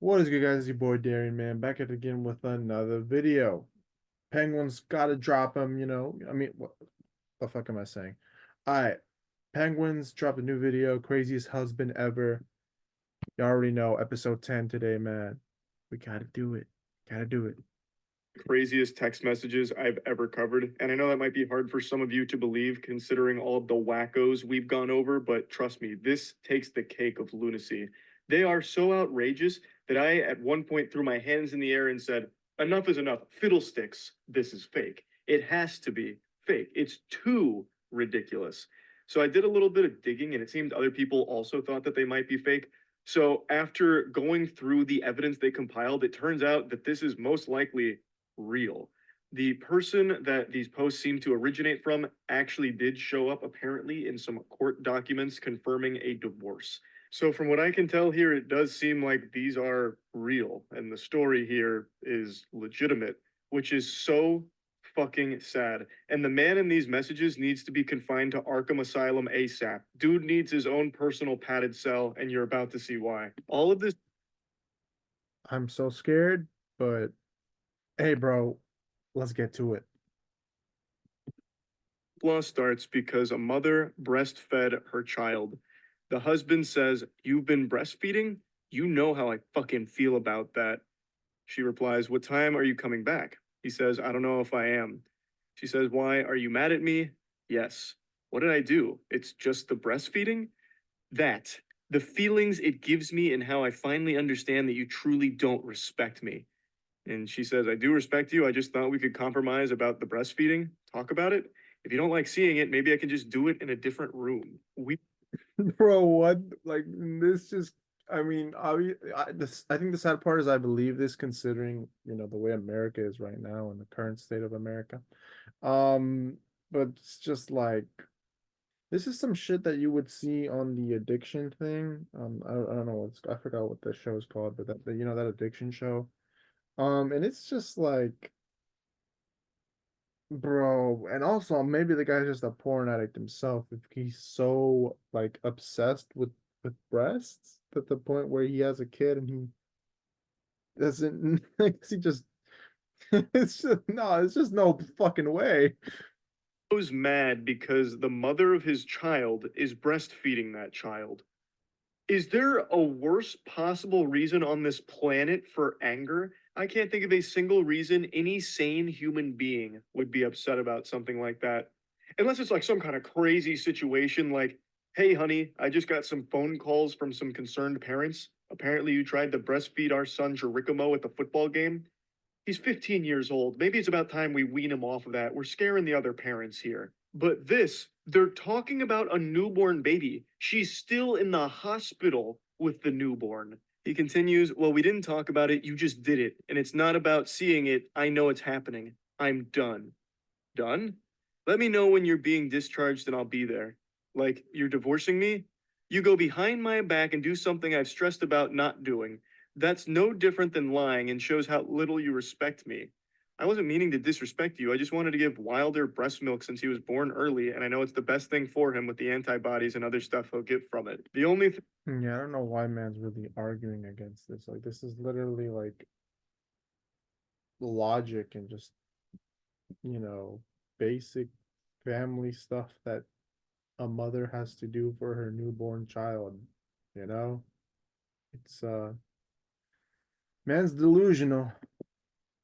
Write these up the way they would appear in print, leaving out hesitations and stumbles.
What is good, guys? It's your boy Derian, man, back at it again with another video. Penguins gotta drop him, I mean, what the fuck am I saying? Alright, Penguins dropped a new video, craziest husband ever. You already know, episode 10 today, man. We gotta do it. Gotta do it. Craziest text messages I've ever covered. And I know that might be hard for some of you to believe considering all of the wackos we've gone over, but trust me, this takes the cake of lunacy. They are so outrageous that I at one point threw my hands in the air and said, enough is enough. Fiddlesticks, this is fake. It has to be fake. It's too ridiculous. So I did a little bit of digging and it seemed other people also thought that they might be fake. So after going through the evidence they compiled, it turns out that this is most likely real. The person that these posts seem to originate from actually did show up apparently in some court documents confirming a divorce. So from what I can tell here, it does seem like these are real and the story here is legitimate, which is so fucking sad. And the man in these messages needs to be confined to Arkham Asylum ASAP. Dude needs his own personal padded cell, and you're about to see why. All of this I'm so scared, but hey, bro, let's get to it. law starts because a mother breastfed her child. The husband says, "You've been breastfeeding? You know how I fucking feel about that." She replies, "What time are you coming back?" He says, "I don't know if I am." She says, "Why? Are you mad at me?" "Yes." "What did I do? It's just the breastfeeding?" "That. The feelings it gives me and how I finally understand that you truly don't respect me." And she says, "I do respect you. I just thought we could compromise about the breastfeeding, talk about it. If you don't like seeing it, maybe I can just do it in a different room." Bro, what? Like, this just, I mean, I think the sad part is I believe this considering, the way America is right now and the current state of America. Um, but it's just like, this is some shit that you would see on the addiction thing. I don't know I forgot what the show is called, but that addiction show. And it's just like, bro, and also maybe the guy's just a porn addict himself if he's so like obsessed with breasts to the point where he has a kid and he doesn't he just it's just no fucking way. Was mad because the mother of his child is breastfeeding that child. Is there a worse possible reason on this planet for anger? I can't think of a single reason any sane human being would be upset about something like that. Unless it's like some kind of crazy situation like, "Hey, honey, I just got some phone calls from some concerned parents. Apparently, you tried to breastfeed our son Jericho at the football game. He's 15 years old. Maybe it's about time we wean him off of that. We're scaring the other parents here." But this, they're talking about a newborn baby. She's still in the hospital with the newborn. He continues, "Well, we didn't talk about it. You just did it. And it's not about seeing it. I know it's happening. I'm done." Done? Let me know when you're being discharged and I'll be there. Like, you're divorcing me? You go behind my back and do something I've stressed about not doing. That's no different than lying and shows how little you respect me. I wasn't meaning to disrespect you. I just wanted to give Wilder breast milk since he was born early, and I know it's the best thing for him with the antibodies and other stuff he'll get from it. The only Yeah, I don't know why man's really arguing against this. Like, this is literally like logic and just, you know, basic family stuff that a mother has to do for her newborn child, you know? It's man's delusional.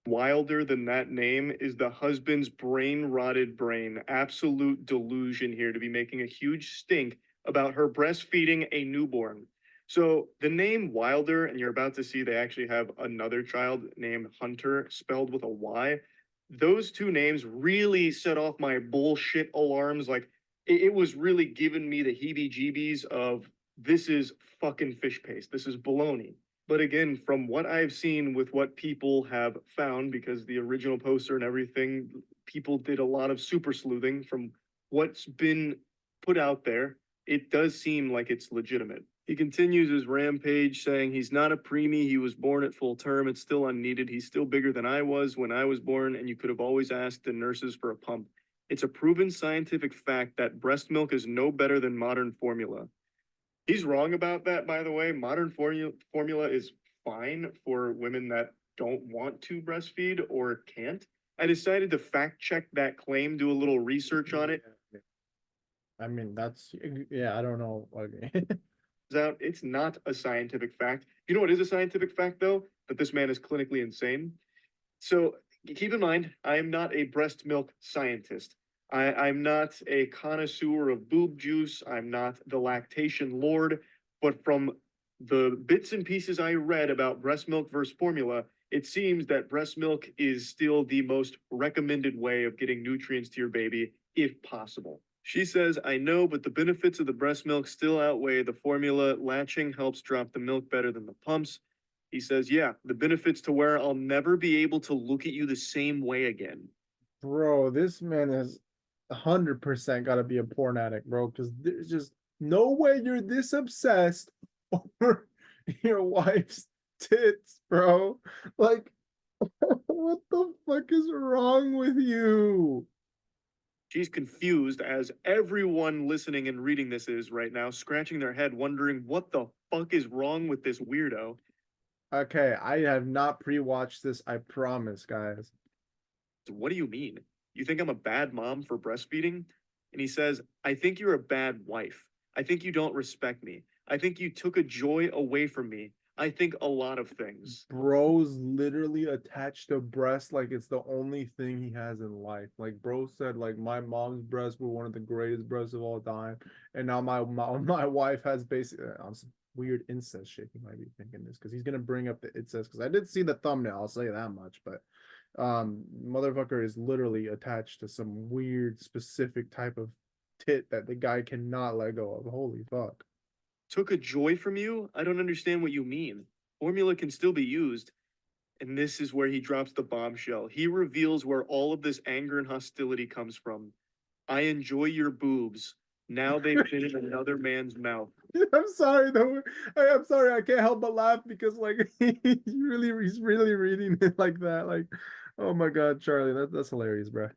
wilder than that name is the husband's brain rotted brain. Absolute delusion here to be making a huge stink about her breastfeeding a newborn. So the name Wilder, and you're about to see they actually have another child named Hunter, spelled with a Y. Those two names really set off my bullshit alarms. Like it was really giving me the heebie jeebies of this is fucking fish paste. This is baloney. But again, from what I've seen with what people have found, because the original poster and everything, people did a lot of super sleuthing from what's been put out there. It does seem like it's legitimate. He continues his rampage saying he's not a preemie. He was born at full term. It's still unneeded. He's still bigger than I was when I was born, and you could have always asked the nurses for a pump. It's a proven scientific fact that breast milk is no better than modern formula. He's wrong about that, by the way. Modern formula is fine for women that don't want to breastfeed or can't. I decided to fact check that claim, do a little research on it. I mean, that's yeah. I don't know. Okay. Out, it's not a scientific fact. You know what is a scientific fact though? That this man is clinically insane. So keep in mind, I am not a breast milk scientist. I'm not a connoisseur of boob juice. I'm not the lactation lord. But from the bits and pieces I read about breast milk versus formula, it seems that breast milk is still the most recommended way of getting nutrients to your baby, if possible. She says, I know, but the benefits of the breast milk still outweigh the formula. Latching helps drop the milk better than the pumps. He says, yeah, the benefits to where I'll never be able to look at you the same way again. Bro, this man has 100% got to be a porn addict, bro. Because there's just no way you're this obsessed over your wife's tits, bro. Like, what the fuck is wrong with you? She's confused, as everyone listening and reading this is right now, scratching their head, wondering what the fuck is wrong with this weirdo. Okay, I have not pre-watched this, I promise, guys. What do you mean? You think I'm a bad mom for breastfeeding? And he says, I think you're a bad wife. I think you don't respect me. I think you took a joy away from me. I think a lot of things. Bro's literally attached to breast like it's the only thing he has in life. Like bro said, like my mom's breasts were one of the greatest breasts of all time, and now my wife has basically some weird incest shit. He might be thinking this because he's gonna bring up the incest because I did see the thumbnail. I'll say that much, but motherfucker is literally attached to some weird specific type of tit that the guy cannot let go of. Holy fuck. Took a joy from you? I don't understand what you mean. Formula can still be used. And this is where he drops the bombshell. He reveals where all of this anger and hostility comes from. I enjoy your boobs. Now they've been in another man's mouth. I'm sorry though. I'm sorry. I can't help but laugh because like he's really reading it like that. Like, oh my god, Charlie, that's hilarious, bro.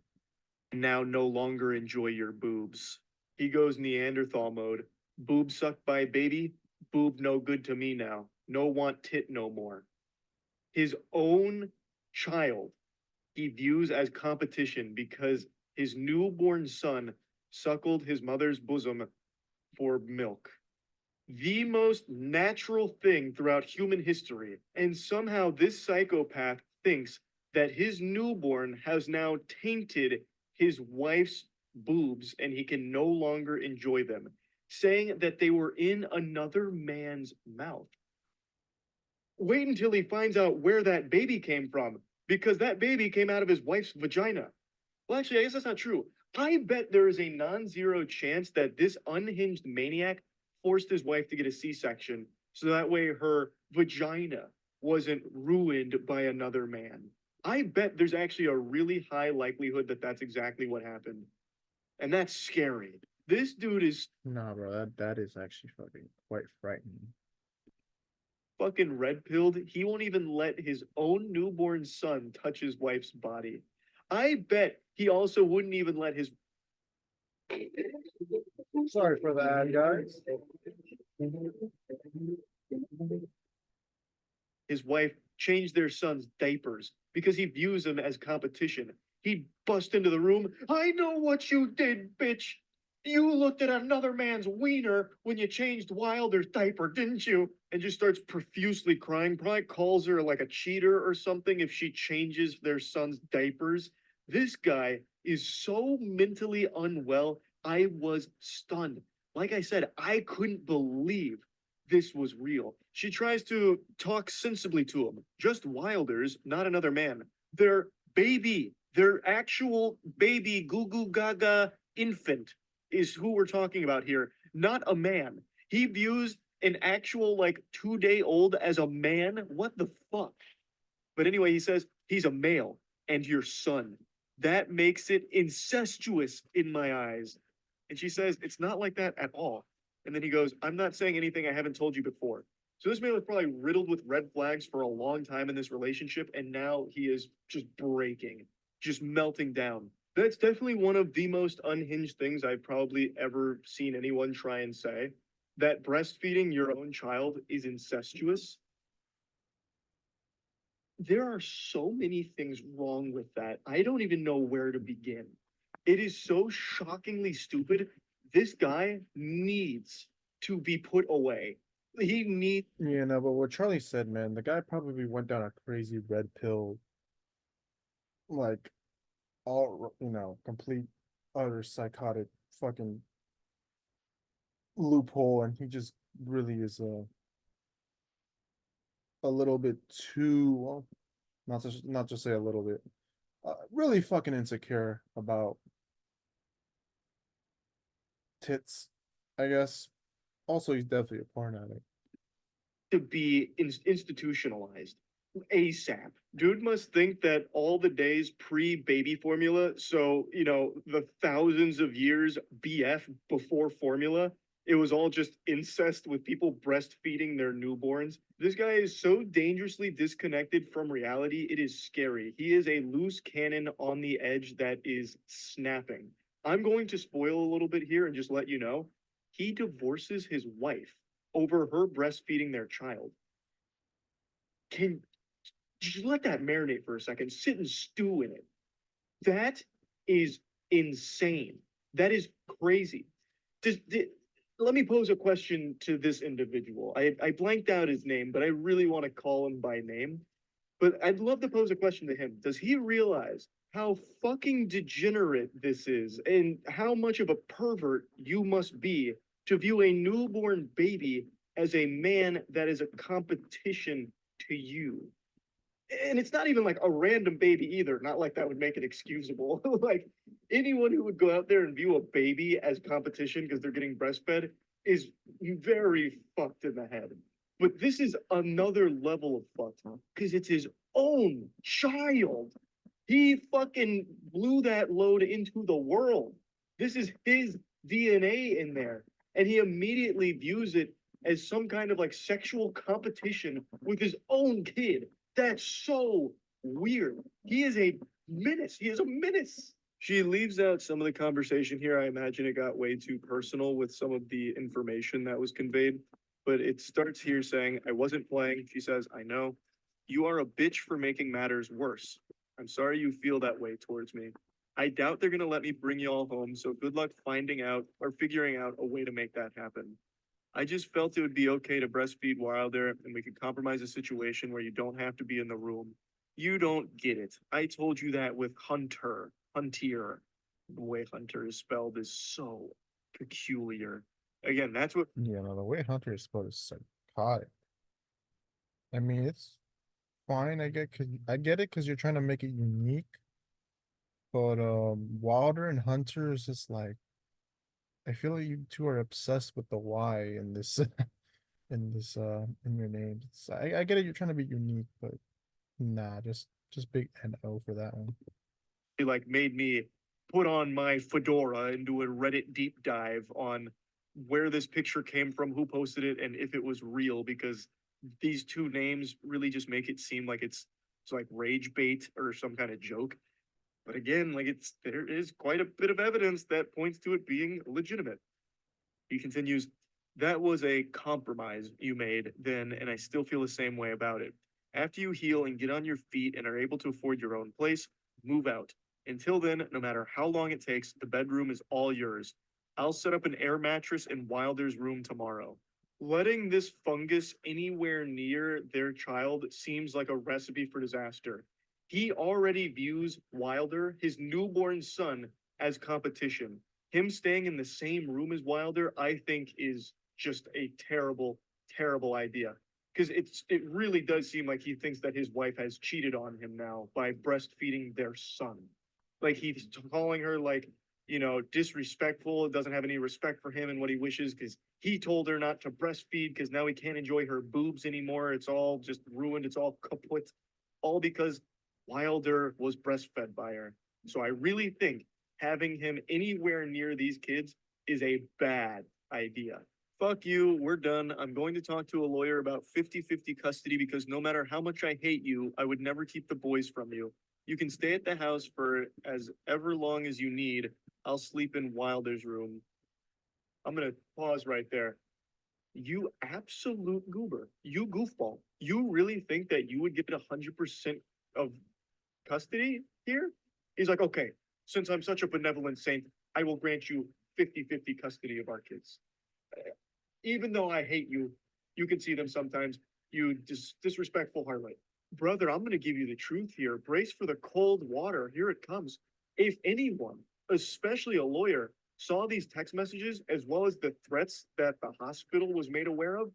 Now no longer enjoy your boobs. He goes Neanderthal mode. Boob sucked by baby. Boob no good to me now. No want tit no more. His own child he views as competition because his newborn son suckled his mother's bosom for milk. The most natural thing throughout human history. And somehow this psychopath thinks that his newborn has now tainted his wife's boobs and he can no longer enjoy them, saying that they were in another man's mouth. Wait until he finds out where that baby came from, because that baby came out of his wife's vagina. Well, actually, I guess that's not true. I bet there is a non-zero chance that this unhinged maniac forced his wife to get a C-section so that way her vagina wasn't ruined by another man. I bet there's actually a really high likelihood that that's exactly what happened. And that's scary. This dude is Nah, bro, that is actually fucking quite frightening. fucking red pilled. He won't even let his own newborn son touch his wife's body. I bet he also wouldn't even let Sorry for that, guys. his wife change their son's diapers because he views them as competition. He'd bust into the room. I know what you did, bitch. You looked at another man's wiener when you changed Wilder's diaper, didn't you? And just starts profusely crying. Probably calls her like a cheater or something if she changes their son's diapers. This guy is so mentally unwell. I was stunned. Like I said, I couldn't believe this was real. She tries to talk sensibly to him. Just Wilder's, not another man. Their baby, their actual baby, goo goo gaga infant is who we're talking about here, not a man. He views an actual like 2-day old as a man. What the fuck? But anyway, he says he's a male and your son. That makes it incestuous in my eyes. And she says it's not like that at all. And then he goes, I'm not saying anything I haven't told you before. So this man was probably riddled with red flags for a long time in this relationship, and now he is just breaking, just melting down. That's definitely one of the most unhinged things I've probably ever seen anyone try and say. That breastfeeding your own child is incestuous. there are so many things wrong with that. I don't even know where to begin. It is so shockingly stupid. This guy needs to be put away. He needs You know, but what Charlie said, man, the guy probably went down a crazy red pill, like all complete utter psychotic fucking loophole, and he just really is a little bit too well, not just say a little bit, really fucking insecure about tits, I guess. Also, he's definitely a porn addict. to be institutionalized ASAP. Dude must think that all the days pre baby formula, so, the thousands of years BF before formula, it was all just incest with people breastfeeding their newborns. This guy is so dangerously disconnected from reality. It is scary. He is a loose cannon on the edge that is snapping. I'm going to spoil a little bit here and just let you know he divorces his wife over her breastfeeding their child. Can just let that marinate for a second, sit and stew in it. That is insane. That is crazy. Let me pose a question to this individual. I blanked out his name, but I really want to call him by name. But I'd love to pose a question to him. Does he realize how fucking degenerate this is and how much of a pervert you must be to view a newborn baby as a man that is a competition to you? And it's not even like a random baby either. Not like that would make it excusable. Like anyone who would go out there and view a baby as competition because they're getting breastfed is very fucked in the head. But this is another level of fucked because it's his own child. He fucking blew that load into the world. This is his DNA in there. And he immediately views it as some kind of like sexual competition with his own kid. That's so weird. He is a menace. He is a menace. She leaves out some of the conversation here. I imagine it got way too personal with some of the information that was conveyed. But it starts here saying, I wasn't playing. She says, I know. You are a bitch for making matters worse. I'm sorry you feel that way towards me. I doubt they're going to let me bring you all home, so good luck finding out or figuring out a way to make that happen. I just felt it would be okay to breastfeed Wilder and we could compromise a situation where you don't have to be in the room. You don't get it. I told you that with Hunter. Huntier. The way Hunter is spelled is so peculiar. Again, that's what Yeah, no, the way Hunter is spelled is psychotic. I mean, it's fine. I get it because you're trying to make it unique. But Wilder and Hunter is just like, I feel like you two are obsessed with the Y in this in your names. I get it. You're trying to be unique, but nah, just big NO for that one. like made me put on my fedora and do a Reddit deep dive on where this picture came from, who posted it, and if it was real, because these two names really just make it seem like it's like rage bait or some kind of joke. But again, like there is quite a bit of evidence that points to it being legitimate. He continues, that was a compromise you made then, and I still feel the same way about it. After you heal and get on your feet and are able to afford your own place, move out. Until then, no matter how long it takes, the bedroom is all yours. I'll set up an air mattress in Wilder's room tomorrow. Letting this fungus anywhere near their child seems like a recipe for disaster. He already views Wilder, his newborn son, as competition. Him staying in the same room as Wilder, I think, is just a terrible, terrible idea. Because it really does seem like he thinks that his wife has cheated on him now by breastfeeding their son. Like he's calling her like, disrespectful, doesn't have any respect for him and what he wishes because he told her not to breastfeed because now he can't enjoy her boobs anymore. It's all just ruined. It's all kaput. All because Wilder was breastfed by her. So I really think having him anywhere near these kids is a bad idea. Fuck you, we're done. I'm going to talk to a lawyer about 50-50 custody because no matter how much I hate you, I would never keep the boys from you. You can stay at the house for as ever long as you need. I'll sleep in Wilder's room. I'm going to pause right there. You absolute goober. You goofball. You really think that you would get 100% of custody here? He's like, okay, since I'm such a benevolent saint, I will grant you 50-50 custody of our kids. Even though I hate you, you can see them sometimes, you disrespectful harlot. Brother, I'm going to give you the truth here. Brace for the cold water. Here it comes. If anyone, especially a lawyer, saw these text messages as well as the threats that the hospital was made aware of,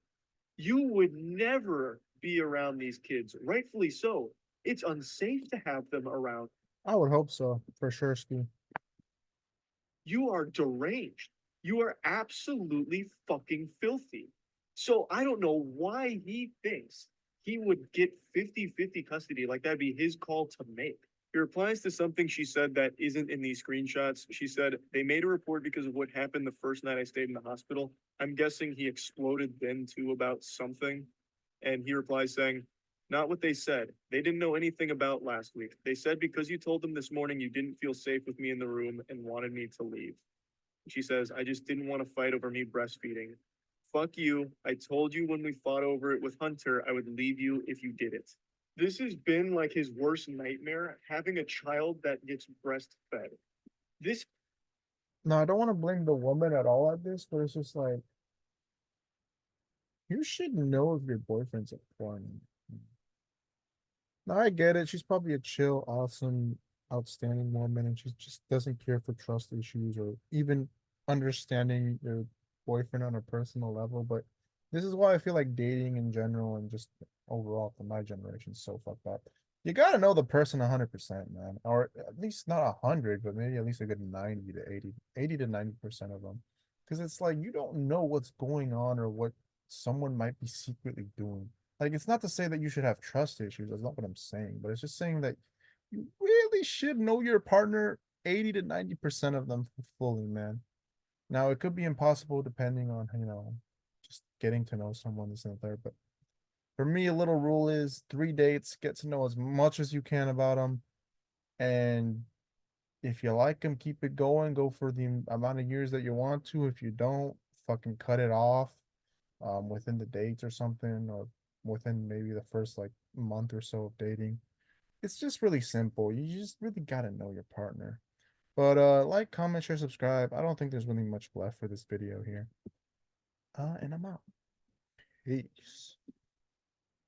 you would never be around these kids. Rightfully so. It's unsafe to have them around. I would hope so, for sure, Ski. You are deranged. You are absolutely fucking filthy. So I don't know why he thinks he would get 50-50 custody. Like that'd be his call to make. He replies to something she said that isn't in these screenshots. She said, they made a report because of what happened the first night I stayed in the hospital. I'm guessing he exploded then too about something. And he replies saying, not what they said. They didn't know anything about last week. They said because you told them this morning you didn't feel safe with me in the room and wanted me to leave. She says, I just didn't want to fight over me breastfeeding. Fuck you. I told you when we fought over it with Hunter, I would leave you if you did it. This has been like his worst nightmare, having a child that gets breastfed. This No, I don't want to blame the woman at all at this, but it's just like you should know if your boyfriend's a porn. No, I get it. She's probably a chill, awesome, outstanding woman, and she just doesn't care for trust issues or even understanding your boyfriend on a personal level. But this is why I feel like dating in general and just overall for my generation is so fucked up. You gotta know the person 100%, man, or at least not 100, but maybe at least a good 90 to 80, 80 to 90% of them, because it's like you don't know what's going on or what someone might be secretly doing. Like, it's not to say that you should have trust issues. That's not what I'm saying. But it's just saying that you really should know your partner 80 to 90% of them fully, man. Now, it could be impossible depending on, just getting to know someone, this and the third. But for me, a little rule is 3 dates, get to know as much as you can about them. And if you like them, keep it going. Go for the amount of years that you want to. If you don't, fucking cut it off within the dates or something, or within maybe the first like month or so of dating. It's just really simple. You just really gotta know your partner. But like, comment, share, subscribe. I don't think there's really much left for this video here. And I'm out. Peace.